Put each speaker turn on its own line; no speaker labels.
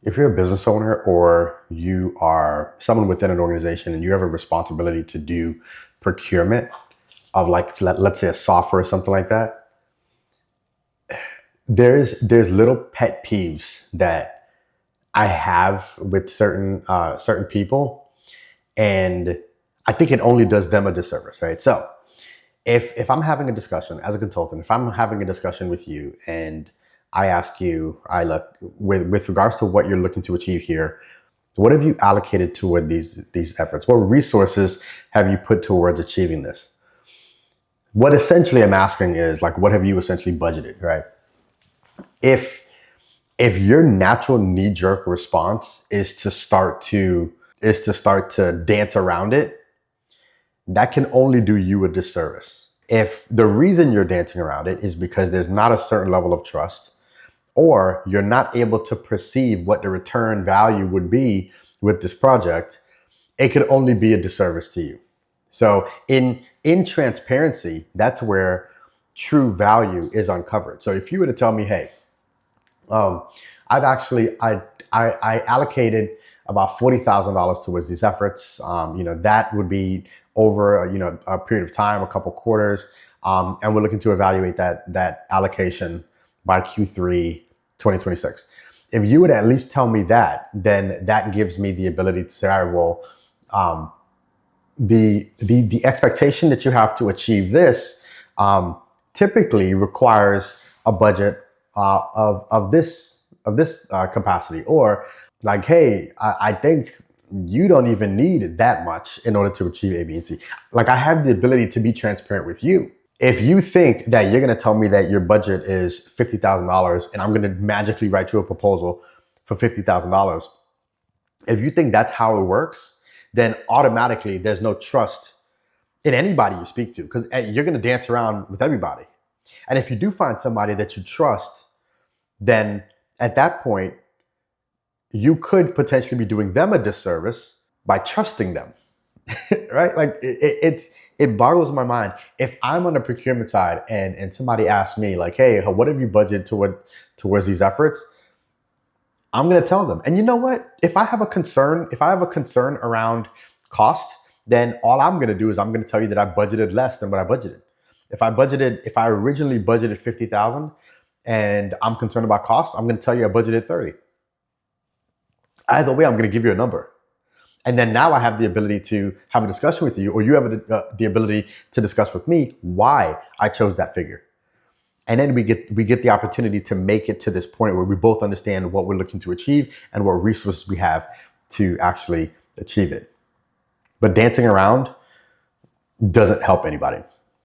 If you're a business owner or you are someone within an organization and you have a responsibility to do procurement of, like, let's say a software or something like that, there's little pet peeves that I have with certain people, and I think it only does them a disservice, right? So if I'm having a discussion as a consultant, if I'm having a discussion with you and I ask you, I look with regards to what you're looking to achieve here, what have you allocated toward these efforts? What resources have you put towards achieving this? What essentially I'm asking is, like, what have you essentially budgeted, right? If if your natural knee-jerk response is to start to dance around it, that can only do you a disservice. If the reason you're dancing around it is because there's not a certain level of trust, or you're not able to perceive what the return value would be with this project, it could only be a disservice to you. So in transparency, that's where true value is uncovered. So if you were to tell me, hey, um, I've actually I allocated about $40,000 towards these efforts. That would be over a period of time, a couple quarters, and we're looking to evaluate that allocation by Q3 2026. If you would at least tell me that, then that gives me the ability to say, all right, well, the expectation that you have to achieve this typically requires a budget of this capacity, or like, hey, I think you don't even need that much in order to achieve A, B, and C. Like, I have the ability to be transparent with you. If you think that you're going to tell me that your budget is $50,000 and I'm going to magically write you a proposal for $50,000, if you think that's how it works, then automatically there's no trust in anybody you speak to, because you're going to dance around with everybody. And if you do find somebody that you trust, then at that point, you could potentially be doing them a disservice by trusting them, right? Like, it boggles my mind. If I'm on the procurement side and somebody asks me, like, hey, what have you budgeted towards these efforts? I'm going to tell them. And you know what? If I have a concern around cost, then all I'm going to do is I'm going to tell you that I budgeted less than what I budgeted. If I originally budgeted 50,000 and I'm concerned about cost, I'm going to tell you I budgeted 30. Either way, I'm going to give you a number. And then now I have the ability to have a discussion with you, or you have the ability to discuss with me why I chose that figure. And then we get the opportunity to make it to this point where we both understand what we're looking to achieve and what resources we have to actually achieve it. But dancing around doesn't help anybody.